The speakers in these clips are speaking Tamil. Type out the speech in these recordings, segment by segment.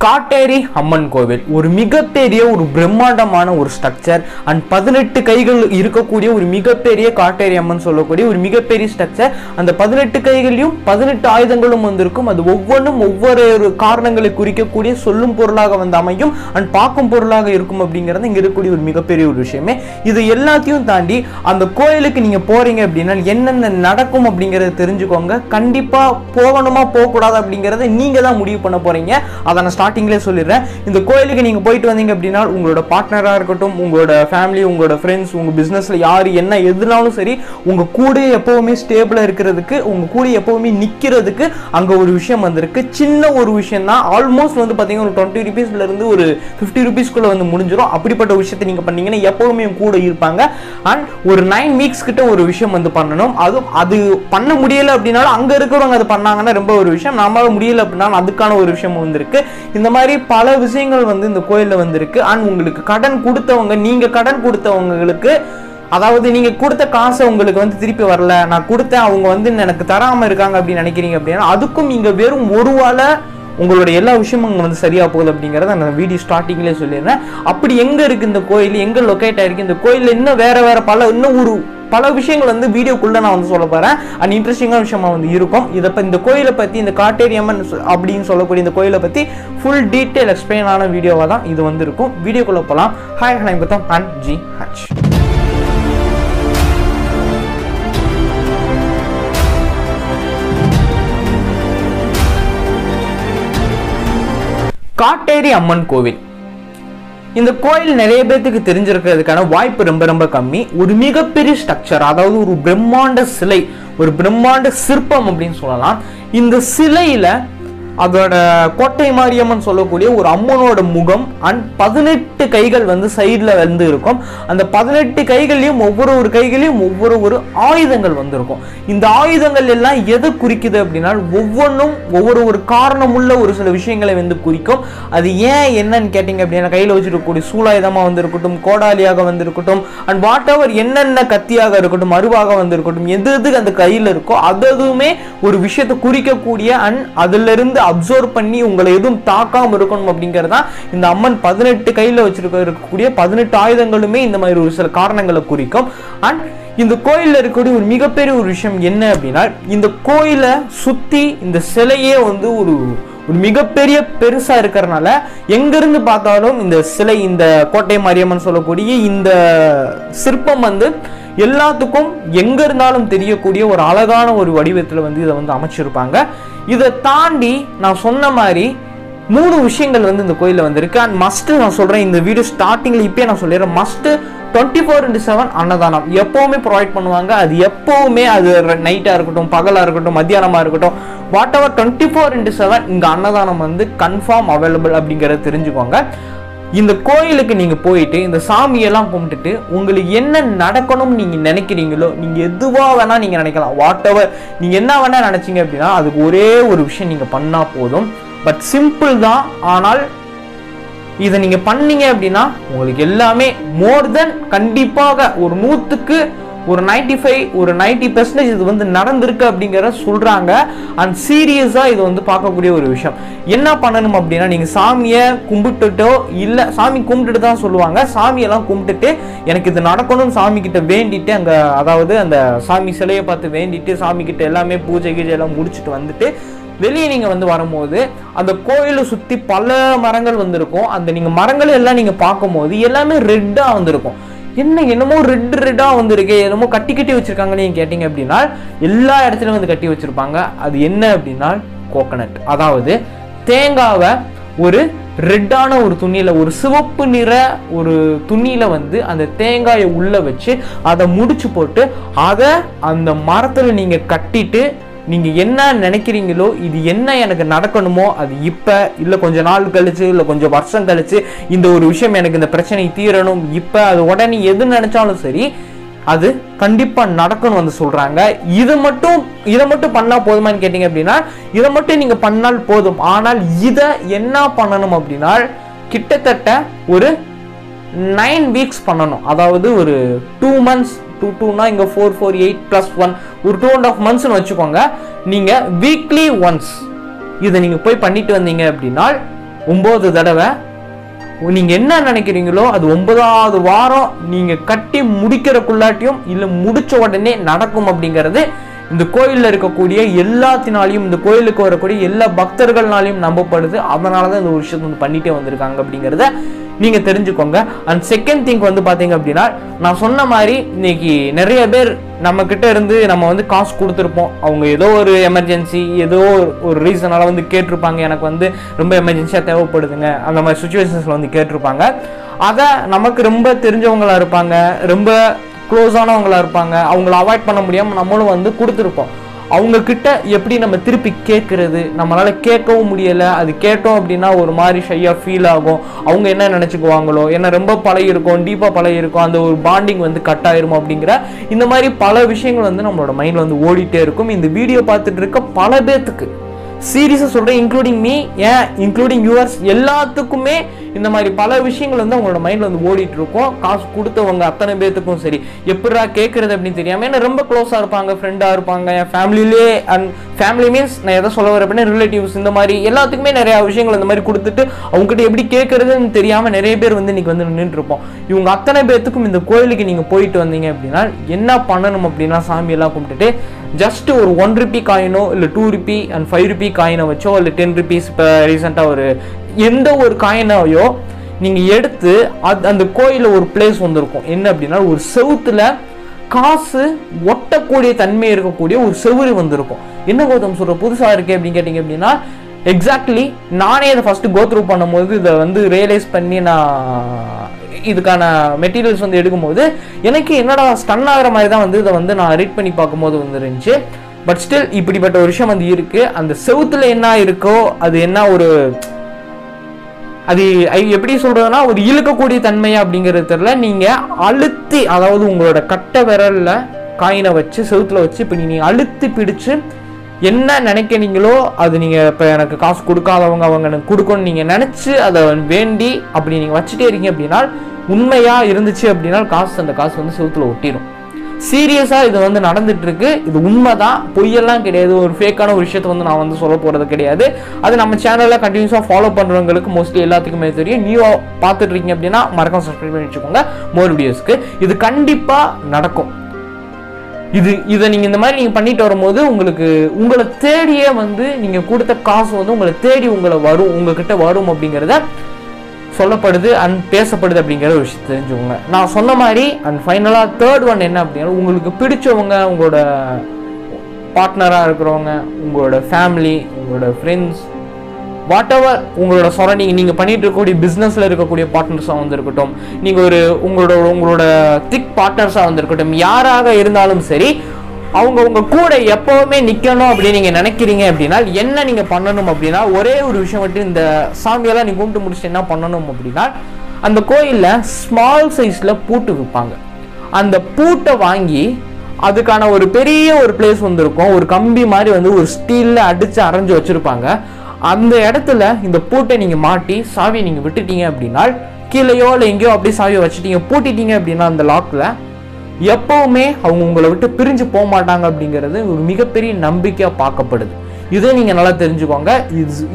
காட்டேரி அம்மன் கோவில் ஒரு மிகப்பெரிய ஒரு பிரம்மாண்டமான ஒரு ஸ்ட்ரக்சர் அண்ட் 18 கைகள் இருக்கக்கூடிய ஒரு மிகப்பெரிய காட்டேரி அம்மன் சொல்லக்கூடிய ஒரு மிகப்பெரிய ஸ்ட்ரக்சர். அந்த 18 கைகளையும் 18 ஆயுதங்களும் வந்திருக்கும். அது ஒவ்வொன்றும் ஒவ்வொரு காரணங்களை குறிக்கக்கூடிய சொல்லும் பொருளாக வந்து அமையும் அண்ட் பார்க்கும் பொருளாக இருக்கும் அப்படிங்கிறது இங்க இருக்கக்கூடிய ஒரு மிகப்பெரிய ஒரு விஷயமே. இது எல்லாத்தையும் தாண்டி அந்த கோயிலுக்கு நீங்க போறீங்க அப்படின்னா என்னென்ன நடக்கும் அப்படிங்கறத தெரிஞ்சுக்கோங்க. கண்டிப்பா போகணுமா போகக்கூடாது அப்படிங்கறத நீங்க தான் முடிவு பண்ண போறீங்க. அதை நான் ஸ்டார்டிங்லேயே சொல்லிடுறேன். இந்த கோயிலுக்கு நீங்க போயிட்டு வந்தீங்க அப்படின்னா உங்களோட பார்ட்னரா இருக்கட்டும், உங்களோட ஃபேமிலி, உங்களோட ஃப்ரெண்ட்ஸ், உங்க பிசினஸ்ல யாரு என்ன எதுனாலும் சரி, உங்க கூட எப்பவுமே ஸ்டேபிளா இருக்கிறதுக்கு, உங்க கூட எப்பவுமே நிக்கிறதுக்கு அங்க ஒரு விஷயம் வந்திருக்கு. சின்ன ஒரு விஷயம் தான். ஆல்மோஸ்ட் வந்து பாத்தீங்கன்னா ஒரு 20 ரூபீஸ்ல இருந்து ஒரு 50 ரூபீஸ்க்குள்ள வந்து முடிஞ்சிடும். அப்படிப்பட்ட விஷயத்தை நீங்க பண்ணீங்கன்னா எப்பவுமே கூட இருப்பாங்க. அண்ட் ஒரு 9 வீக்ஸ் கிட்ட ஒரு விஷயம் வந்து பண்ணணும். அது பண்ண முடியல அப்படின்னாலும் அங்க இருக்கிறவங்க அது பண்ணாங்கன்னா ரொம்ப ஒரு விஷயம். நம்மளால முடியல அப்படின்னா அதுக்கான ஒரு விஷயம் வந்திருக்கு. இந்த மாதிரி பல விஷயங்கள் வந்து இந்த கோயில்ல வந்திருக்கு. அண்ட் உங்களுக்கு கடன் கொடுத்தவங்க, நீங்க கடன் கொடுத்தவங்களுக்கு, அதாவது நீங்க கொடுத்த காசை உங்களுக்கு வந்து திருப்பி வரல, நான் கொடுத்தேன் அவங்க வந்து எனக்கு தராம இருக்காங்க அப்படின்னு நினைக்கிறீங்க அப்படின்னா அதுக்கும் நீங்க வெறும் ஒரு வாழ உங்களோட எல்லா விஷயமும் அங்கே வந்து சரியா போகுது அப்படிங்கிறத நான் வீடியோ ஸ்டார்டிங்லேயே சொல்லிடுறேன். அப்படி எங்க இருக்கு இந்த கோயில், எங்க லொக்கேட் ஆயிருக்கு இந்த கோயில், இன்னும் வேற பல விஷயங்கள் வந்து வீடியோக்குள்ள நான் வந்து சொல்ல போறேன். அண்ட் இன்ட்ரெஸ்டிங்கான விஷயமா வந்து இருக்கும். இந்த கோயிலை பத்தி, இந்த காட்டேரி அம்மன் அப்படின்னு சொல்லக்கூடிய இந்த கோயிலை பத்தி ஃபுல் டீட்டெயில் எக்ஸ்பிளைன் ஆன வீடியோவா தான் இது வந்து இருக்கும். வீடியோக்குள்ள போலாம். Hi hi Gautham and G H. Katteri Amman கோவில். இந்த கோயில் நிறைய பேருக்கு தெரிஞ்சிருக்கிறதுக்கான வாய்ப்பு ரொம்ப ரொம்ப கம்மி. ஒரு மிகப்பெரிய ஸ்ட்ரக்சர், அதாவது ஒரு பிரம்மாண்ட சிலை, ஒரு பிரம்மாண்ட சிற்பம் அப்படின்னு சொல்லலாம். இந்த சிலையில அதோட கோட்டை மாரியம்மன் சொல்லக்கூடிய ஒரு அம்மனோட முகம் அண்ட் 18 கைகள் வந்து சைட்ல வந்து இருக்கும். அந்த 18 கைகளையும் ஒவ்வொரு கைகளையும் ஒவ்வொரு ஆயுதங்கள் வந்து இருக்கும். இந்த ஆயுதங்கள் எல்லாம் எதை குறிக்குது அப்படின்னா ஒவ்வொன்றும் ஒவ்வொரு காரணமுள்ள ஒரு சில விஷயங்களை வந்து குறிக்கும். அது ஏன் என்னன்னு கேட்டீங்க அப்படின்னா கையில வச்சிருக்கக்கூடிய சூலாயுதமா வந்து இருக்கட்டும், கோடாலியாக வந்து இருக்கட்டும், அண்ட் வாட் எவர் என்னென்ன கத்தியாக இருக்கட்டும், அருவாக வந்து இருக்கட்டும், எது அந்த கையில இருக்கோ அதுவுமே ஒரு விஷயத்தை குறிக்கக்கூடிய அண்ட் அதுல இருந்து அப்சர்வ் பண்ணி உங்களை எதுவும் தாக்காம இருக்கணும் அப்படிங்கறதா இந்த அம்மன் 18 கையில வச்சிருக்கக்கூடிய 18 ஆயுதங்களுமே இந்த மாதிரி ஒரு சில காரணங்களை குறிக்கும். அண்ட் இந்த கோயில்ல இருக்கக்கூடிய ஒரு மிகப்பெரிய ஒரு விஷயம் என்ன அப்படின்னா இந்த கோயிலை சுத்தி இந்த சிலையே வந்து ஒரு மிகப்பெரிய பெருசா இருக்கிறதுனால எங்கிருந்து பார்த்தாலும் இந்த சிலை, இந்த கோட்டை மாரியம்மன் சொல்லக்கூடிய இந்த சிற்பம் வந்து எல்லாத்துக்கும் எங்க இருந்தாலும் தெரியக்கூடிய ஒரு அழகான ஒரு வடிவத்துல வந்து இதை வந்து அமைச்சிருப்பாங்க. இதை தாண்டி நான் சொன்ன மாதிரி 3 விஷயங்கள் வந்து இந்த கோயில்ல வந்திருக்கு. அண்ட் மஸ்ட் நான் சொல்றேன், இந்த வீடியோ ஸ்டார்டிங்ல இப்பயே நான் சொல்லிடுறேன், மஸ்ட் 24/7 அன்னதானம் எப்பவுமே ப்ரொவைட் பண்ணுவாங்க. அது எப்பவுமே, அது நைட்டா இருக்கட்டும், பகலா இருக்கட்டும், மத்தியானமா இருக்கட்டும், வாட் எவர் 24/7 இங்க அன்னதானம் வந்து கன்ஃபார்ம் அவைலபிள் அப்படிங்கறத தெரிஞ்சுக்கோங்க. இந்த கோயிலுக்கு நீங்க போயிட்டு இந்த சாமியெல்லாம் கும்பிட்டுட்டு உங்களுக்கு என்ன நடக்கணும்னு நீங்க நினைக்கிறீங்களோ, நீங்க எதுவா வேணா நீங்க நினைக்கலாம். வாட் எவர் நீங்க என்ன வேணா நினைச்சீங்க அப்படின்னா அதுக்கு ஒரே ஒரு விஷயம் நீங்க பண்ணா போதும். பட் சிம்பிள் தான். ஆனால் இதை நீங்க பண்ணீங்க அப்படின்னா உங்களுக்கு எல்லாமே மோர் தென் கண்டிப்பாக ஒரு 100க்கு ஒரு 95 ஒரு 90% இது வந்து நடந்திருக்கு அப்படிங்கிற சொல்றாங்க. அண்ட் சீரியஸா இது வந்து பார்க்கக்கூடிய ஒரு விஷயம். என்ன பண்ணணும் அப்படின்னா நீங்க சாமியை கும்பிட்டுட்டோ, இல்ல சாமி கும்பிட்டுட்டு தான் சொல்லுவாங்க, சாமியெல்லாம் கும்பிட்டுட்டு எனக்கு இது நடக்கணும் சாமி கிட்ட வேண்டிட்டு, அங்க அதாவது அந்த சாமி சிலையை பார்த்து வேண்டிட்டு சாமி கிட்ட எல்லாமே பூஜை கீஜை எல்லாம் முடிச்சுட்டு வந்துட்டு வெளியே நீங்க வந்து வரும்போது அந்த கோயிலை சுத்தி பல மரங்கள் வந்திருக்கும். அந்த நீங்க மரங்கள் எல்லாம் நீங்க பார்க்கும்போது எல்லாமே ரெட்டா வந்திருக்கும். என்னமோ ரெட்டா வந்திருக்கு, என்னமோ கட்டி வச்சிருக்காங்கன்னு நீங்க கேட்டீங்க அப்படின்னா எல்லா இடத்துலயும் வந்து கட்டி வச்சிருப்பாங்க. அது என்ன அப்படின்னா கோகனட், அதாவது தேங்காவை ஒரு ரெட்டான ஒரு துணியில, ஒரு சிவப்பு நிற ஒரு துணியில வந்து அந்த தேங்காயை உள்ள வச்சு அதை முடிச்சு போட்டு அதை அந்த மரத்துல நீங்க கட்டிட்டு நீங்க என்ன நினைக்கிறீங்களோ, இது என்ன எனக்கு நடக்கணுமோ அது இப்ப இல்ல கொஞ்ச நாள் கழிச்சு இல்ல கொஞ்சம் வருஷம் கழிச்சு இந்த ஒரு விஷயம் எனக்கு இந்த பிரச்சனை தீரணும் இப்ப, அது உடனே எது நினைச்சாலும் சரி அது கண்டிப்பா நடக்கணும் வந்து சொல்றாங்க. இதை மட்டும் பண்ணா போதுமான்னு கேட்டீங்க அப்படின்னா இதை மட்டும் நீங்க பண்ணால் போதும். ஆனால் இதை என்ன பண்ணணும் அப்படின்னா கிட்டத்தட்ட ஒரு 9 வீக்ஸ் பண்ணணும். அதாவது ஒரு 2 months, 2 இங்க 4 4 8 + 1 ஒரு 2.5 months வச்சுக்கோங்க. நீங்க வீக்லி ஒன்ஸ் இதை நீங்க போய் பண்ணிட்டு வந்தீங்க அப்படின்னா 9 தடவை நீங்க என்ன நினைக்கிறீங்களோ அது 9வது வாரம் நீங்க கட்டி முடிக்கிறக்குள்ளாட்டியும் இல்ல முடிச்ச உடனே நடக்கும் அப்படிங்கிறது இந்த கோயில்ல இருக்கக்கூடிய எல்லாத்தினாலையும், இந்த கோயிலுக்கு வரக்கூடிய எல்லா பக்தர்கள்னாலையும் நம்பப்படுது. அதனாலதான் இந்த ஒரு விஷயத்தை வந்து பண்ணிட்டே வந்திருக்காங்க அப்படிங்கிறத நீங்க தெரிஞ்சுக்கோங்க. அண்ட் செகண்ட் திங் வந்து பாத்தீங்க அப்படின்னா, நான் சொன்ன மாதிரி இன்னைக்கு நிறைய பேர் நம்ம கிட்ட இருந்து நம்ம வந்து காசு கொடுத்துருப்போம். அவங்க ஏதோ ஒரு எமர்ஜென்சி, ஏதோ ஒரு ரீசனால வந்து கேட்டிருப்பாங்க, எனக்கு வந்து ரொம்ப எமர்ஜென்சியா தேவைப்படுதுங்க, அந்த மாதிரி சுச்சுவேஷன்ஸ்ல வந்து கேட்டிருப்பாங்க. அதை நமக்கு ரொம்ப தெரிஞ்சவங்களா இருப்பாங்க, ரொம்ப க்ளோஸானவங்களா இருப்பாங்க, அவங்கள அவாய்ட் பண்ண முடியாம நம்மளும் வந்து கொடுத்துருப்போம். அவங்க கிட்ட எப்படி நம்ம திருப்பி கேட்கறது, நம்மளால கேட்கவும் முடியல, அது கேட்டோம் அப்படின்னா ஒரு மாதிரி ஷையா ஃபீல் ஆகும், அவங்க என்ன நினைச்சுக்குவாங்களோ, ஏன்னா ரொம்ப பழகி இருக்கும், டீப்பா பழகி இருக்கும், அந்த ஒரு பாண்டிங் வந்து கட் ஆயிருமோ அப்படிங்கிற இந்த மாதிரி பல விஷயங்கள் வந்து நம்மளோட மைண்ட்ல வந்து ஓடிட்டே இருக்கும். இந்த வீடியோ பார்த்துட்டு இருக்க பல பேத்துக்கு சீரியஸா சொல்றேன், இன்க்ளூடிங் மீ, ஏன் இன்க்ளூடிங் யூவர்ஸ் எல்லாத்துக்குமே இந்த மாதிரி பல விஷயங்கள் வந்து அவங்களோட மைண்ட்ல வந்து ஓடிட்டு இருக்கும். காசு கொடுத்தவங்க அத்தனை பேத்துக்கும் சரி, எப்படா கேட்கறது அப்படின்னு தெரியாம, ஏன்னா ரொம்ப க்ளோஸா இருப்பாங்க, ஃப்ரெண்டா இருப்பாங்க, என் ஃபேமிலிலே. அண்ட் ஃபேமிலி மீன்ஸ் நான் எதை சொல்ல வரேன் அப்படின்னா ரிலேட்டிவ்ஸ், இந்த மாதிரி எல்லாத்துக்குமே நிறைய விஷயங்கள் இந்த மாதிரி கொடுத்துட்டு அவங்ககிட்ட எப்படி கேட்கறதுன்னு தெரியாம நிறைய பேர் வந்து இன்னைக்கு வந்து நின்றுட்டு இருப்போம். இவங்க அத்தனை பேத்துக்கும் இந்த கோயிலுக்கு நீங்க போயிட்டு வந்தீங்க அப்படின்னா என்ன பண்ணணும் அப்படின்னா, சாமி எல்லாம் கும்பிட்டுட்டு ஜஸ்ட் ஒரு 1 ரூபி காயினோ இல்லை 2 ரூபி அண்ட் 5 ரூபி காயினை வச்சோ இல்லை 10 ருபீஸ் இப்போ ரீசெண்டாக ஒரு எந்த ஒரு காயினையோ நீங்கள் எடுத்து அந்த கோயிலில் ஒரு பிளேஸ் வந்திருக்கும். என்ன அப்படின்னா, ஒரு செவுத்துல காசு ஒட்டக்கூடிய தன்மை இருக்கக்கூடிய ஒரு செவுரு வந்திருக்கும். என்ன கௌதம் சொல்ற புதுசாக இருக்கு அப்படின்னு கேட்டிங்க அப்படின்னா, எக்ஸாக்ட்லி நானே இதை ஃபர்ஸ்ட் கோ த்ரூ பண்ணும்போது இதை வந்து ரியலைஸ் பண்ணி நான் இதுக்கான மெட்டீரியல்ஸ் வந்து எடுக்கும்போது எனக்கு என்னடா ஸ்டன் ஆகிற மாதிரி தான் வந்து இதை வந்து நான் ரீட் பண்ணி பார்க்கும்போது வந்து இருந்துச்சு. பட் ஸ்டில் இப்படிப்பட்ட ஒரு விஷயம் வந்து இருக்கு. அந்த செவுத்துல என்ன இருக்கோ அது என்ன ஒரு அது எப்படி சொல்றதுன்னா ஒரு இழுக்கக்கூடிய தன்மையா அப்படிங்கிறது தெரியல. நீங்க அழுத்தி, அதாவது உங்களோட கட்டை விரல்ல காயினை வச்சு செவுத்துல வச்சு இப்ப நீங்க அழுத்தி பிடிச்சு என்ன நினைக்கிறீங்களோ அது நீங்க இப்ப எனக்கு காசு கொடுக்காதவங்க அவங்க எனக்கு கொடுக்கணும்னு நீங்க நினைச்சு அதை வேண்டி அப்படி நீங்க வச்சுட்டே இருக்கீங்க அப்படின்னா, உண்மையா இருந்துச்சு அப்படின்னா அந்த காசு வந்து செவுத்துல ஒட்டிடும். சீரியஸா இது வந்து நடந்துட்டு இருக்கு. இது உண்மைதான், பொய்யெல்லாம் கிடையாது. ஒரு ஃபேக்கான ஒரு விஷயத்த வந்து நான் வந்து சொல்ல போறது கிடையாது. அது நம்ம சேனல்ல கண்டினியூஸா ஃபாலோ பண்றவங்களுக்கு மோஸ்ட்லி எல்லாத்துக்குமே தெரியும். நியூவா பார்த்துட்டு இருக்கீங்க அப்படின்னா மறக்காம சப்ஸ்கிரைப் பண்ணி வச்சுக்கோங்க மோர் வீடியோஸ்க்கு. இது கண்டிப்பா நடக்கும். இதை நீங்க இந்த மாதிரி நீங்க பண்ணிட்டு வரும்போது உங்களை தேடியே வந்து நீங்க கொடுத்த காசு வந்து உங்களை தேடி உங்ககிட்ட வரும் அப்படிங்கிறத சொல்லப்படுது அண்ட் பேசப்படுது அப்படிங்கிற ஒரு விஷயம் தெரிஞ்சுக்கோங்க. நான் சொன்ன மாதிரி அண்ட் ஃபைனலா தேர்ட் ஒன் என்ன அப்படின்னா, உங்களுக்கு பிடிச்சவங்க, உங்களோட பார்ட்னரா இருக்கிறவங்க, உங்களோட ஃபேமிலி, உங்களோட ஃப்ரெண்ட்ஸ், வாட் எவர் உங்களோட சரௌண்டிங், நீங்க பண்ணிட்டு இருக்கக்கூடிய பிசினஸ்ல இருக்கக்கூடிய பார்ட்னர்ஸா வந்து இருக்கட்டும், நீங்க உங்களோட திக் பார்ட்னர்ஸா வந்து இருக்கட்டும், யாராக இருந்தாலும் சரி, அவங்க உங்க கூட எப்பவுமே நிக்கணும் அப்படின்னு நீங்க நினைக்கிறீங்க அப்படின்னா என்ன நீங்க பண்ணணும் அப்படின்னா, ஒரே ஒரு விஷயம் மட்டும், இந்த சாமியெல்லாம் நீங்க கும்பிட்டு முடிச்சுட்டு என்ன பண்ணணும் அப்படின்னா, அந்த கோயில்ல ஸ்மால் சைஸ்ல பூட்டு விற்பாங்க. அந்த பூட்டை வாங்கி அதுக்கான ஒரு பெரிய ஒரு பிளேஸ் வந்திருக்கும், ஒரு கம்பி மாதிரி வந்து ஒரு ஸ்டீல்ல அடிச்சு அரைஞ்சு வச்சிருப்பாங்க. அந்த இடத்துல இந்த பூட்டை நீங்க மாட்டி சாவியை நீங்க விட்டுட்டீங்க அப்படின்னா, கீழேயோ இல்லை எங்கேயோ அப்படியே சாவியை வச்சுட்டீங்க பூட்டிட்டீங்க அப்படின்னா அந்த லாக்ல எப்பவுமே அவங்க உங்களை விட்டு பிரிஞ்சு போக மாட்டாங்க அப்படிங்கிறது ஒரு மிகப்பெரிய நம்பிக்கையா பார்க்கப்படுது. இதை நீங்க நல்லா தெரிஞ்சுக்கோங்க.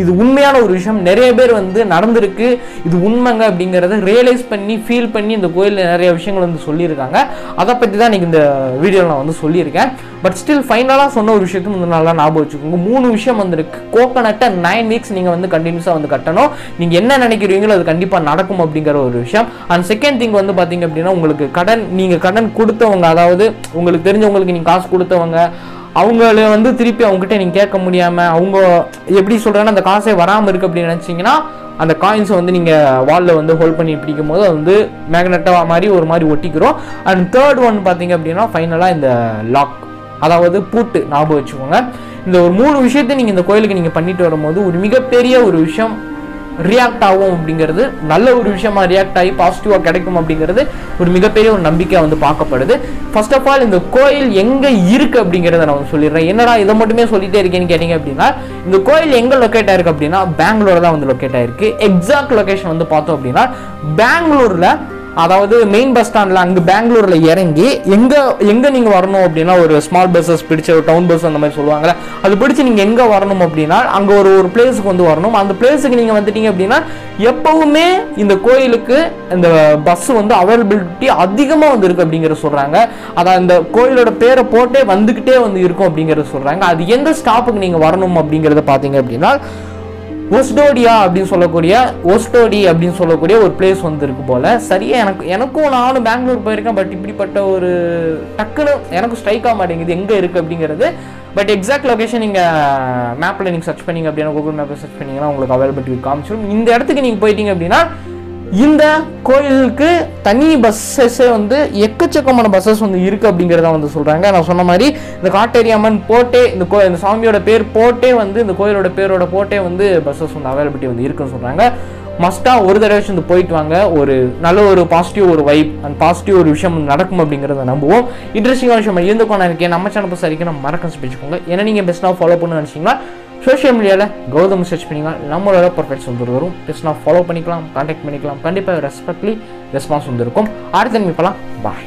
இது உண்மையான ஒரு விஷயம். நிறைய பேர் வந்து நடந்திருக்கு, இது உண்மைங்க அப்படிங்கிறத ரியலைஸ் பண்ணி ஃபீல் பண்ணி இந்த கோயிலில் நிறைய விஷயங்கள் வந்து சொல்லியிருக்காங்க. அதை பற்றி தான் இன்னைக்கு இந்த வீடியோவில் நான் வந்து சொல்லியிருக்கேன். பட் ஸ்டில் ஃபைனலாக சொன்ன ஒரு விஷயத்தையும் வந்து நல்லா ஞாபகம் வச்சுக்கோங்க. 3 விஷயம் வந்திருக்கு. கோகனட்டை 9 வீக்ஸ் நீங்கள் வந்து கண்டினியூஸாக வந்து கட்டணும். நீங்கள் என்ன நினைக்கிறீங்களோ அது கண்டிப்பாக நடக்கும் அப்படிங்கிற ஒரு விஷயம். அண்ட் செகண்ட் திங் வந்து பார்த்தீங்க அப்படின்னா, உங்களுக்கு நீங்கள் கடன் கொடுத்தவங்க, அதாவது உங்களுக்கு தெரிஞ்சவங்களுக்கு நீங்கள் காசு கொடுத்தவங்க, அவங்கள வந்து திருப்பி அவங்ககிட்ட நீங்கள் கேட்க முடியாமல், அவங்க எப்படி சொல்கிறாங்கன்னா அந்த காசே வராமல் இருக்குது அப்படின்னு நினச்சிங்கன்னா, அந்த காயின்ஸை வந்து நீங்கள் வாலில் வந்து ஹோல்ட் பண்ணி பிடிக்கும் போது அது வந்து மேக்னெட்டாக மாதிரி ஒரு மாதிரி ஒட்டிக்கிறோம். அண்ட் தேர்ட் ஒன் பார்த்தீங்க அப்படின்னா ஃபைனலாக இந்த லாக், அதாவது பூட்டு ஞாபகம் வச்சுக்கோங்க. இந்த ஒரு 3 விஷயத்தை நீங்கள் இந்த கோயிலுக்கு நீங்கள் பண்ணிட்டு வரும்போது ஒரு மிகப்பெரிய ஒரு விஷயம் ரியாக்ட் ஆகும் அப்படிங்கிறது, நல்ல ஒரு விஷயமா ரியாக்ட் ஆகி பாசிட்டிவாக கிடைக்கும் அப்படிங்கிறது ஒரு மிகப்பெரிய ஒரு நம்பிக்கையாக வந்து பார்க்கப்படுது. ஃபர்ஸ்ட் ஆஃப் ஆல் இந்த கோயில் எங்கே இருக்குது அப்படிங்கிறத நான் வந்து சொல்லிடுறேன். என்னடா இதை மட்டுமே சொல்லிட்டே இருக்கேன்னு கேட்டிங்க அப்படின்னா, இந்த கோயில் எங்கே லொக்கேட் ஆயிருக்கு அப்படின்னா பெங்களூர் தான் வந்து லொக்கேட் ஆயிருக்கு. எக்ஸாக்ட் லொகேஷன் வந்து பார்த்தோம் அப்படின்னா பெங்களூரில் அதாவது மெயின் பஸ் ஸ்டாண்டில் அங்கே பெங்களூர்ல இறங்கி எங்க நீங்க வரணும் அப்படின்னா ஒரு ஸ்மால் பஸ்ஸஸ் பிடிச்ச ஒரு டவுன் பஸ் அந்த மாதிரி சொல்லுவாங்கல்ல, அது பிடிச்சி நீங்க எங்க வரணும் அப்படின்னா அங்க ஒரு பிளேஸுக்கு வந்து வரணும். அந்த பிளேஸுக்கு நீங்க வந்துட்டீங்க அப்படின்னா எப்பவுமே இந்த கோயிலுக்கு இந்த பஸ் வந்து அவைலபிலிட்டி அதிகமா வந்து இருக்கு அப்படிங்கிற சொல்றாங்க. அதான் இந்த கோயிலோட பேரை போட்டே வந்துகிட்டே வந்து இருக்கும் அப்படிங்கறத சொல்றாங்க. அது எந்த ஸ்டாப்புக்கு நீங்க வரணும் அப்படிங்கறத பாத்தீங்க அப்படின்னா ஒஸ்டோடியா அப்படின்னு சொல்லக்கூடிய ஒரு பிளேஸ் வந்து இருக்கு போல. சரியா எனக்கும் நானும் பெங்களூர் போயிருக்கேன், பட் இப்படிப்பட்ட ஒரு டக்குன்னு எனக்கு ஸ்ட்ரைக் ஆக மாட்டேங்குது எங்க இருக்கு அப்படிங்கிறது. பட் எக்ஸாக்ட் லொகேஷன் நீங்க மேப்ல நீங்க சர்ச் பண்ணீங்க அப்படின்னா, கூகுள் மேப்ல சர்ச் பண்ணீங்கன்னா உங்களுக்கு அவைலபிலிட்டி காமிச்சிடும். இந்த இடத்துக்கு நீங்க போயிட்டீங்க அப்படின்னா இந்த கோயிலுக்கு தனி பஸ்ஸஸே வந்து எக்கச்சக்கமான பஸ்ஸஸ் வந்து இருக்கு அப்படிங்கிறத வந்து சொல்றாங்க. நான் சொன்ன மாதிரி இந்த காட்டேரியம்மன் போட்டே இந்த சாமியோட பேர் போட்டே வந்து இந்த கோயிலோட பேரோட போட்டே வந்து பஸ்ஸஸ் வந்து அவைலபிலிட்டி வந்து இருக்குன்னு சொல்றாங்க. மஸ்டா ஒரு தடவை வந்து போயிட்டு வாங்க. ஒரு நல்ல ஒரு பாசிட்டிவ் ஒரு வைப் அண்ட் பாசிட்டிவ் ஒரு விஷயம் நடக்கும் அப்படிங்கிறத நம்புவோம். இன்ட்ரெஸ்டிங்கான விஷயம் இருந்துக்கோ நினைக்கிறேன். நம்ம சேனல் பஸ் வரைக்கும் நம்ம மறக்க வச்சுக்கோங்க. ஏன்னா நீங்க பெஸ்ட்டாக ஃபாலோ பண்ணு நினைச்சீங்கன்னா சோஷியல் மீடியாவில் கௌதம் சர்ச் பண்ணிங்கன்னா நம்மளோட பர்ஃபெக்ட்ஸ் வந்து வரும். பெஸ்ட்டாக ஃபாலோ பண்ணிக்கலாம், கான்டாக்ட் பண்ணிக்கலாம். கண்டிப்பாக ரெஸ்பெக்ட்லி ரெஸ்பான்ஸ் வந்து இருக்கும். அடுத்த நிமிப்பலாம். பாய்.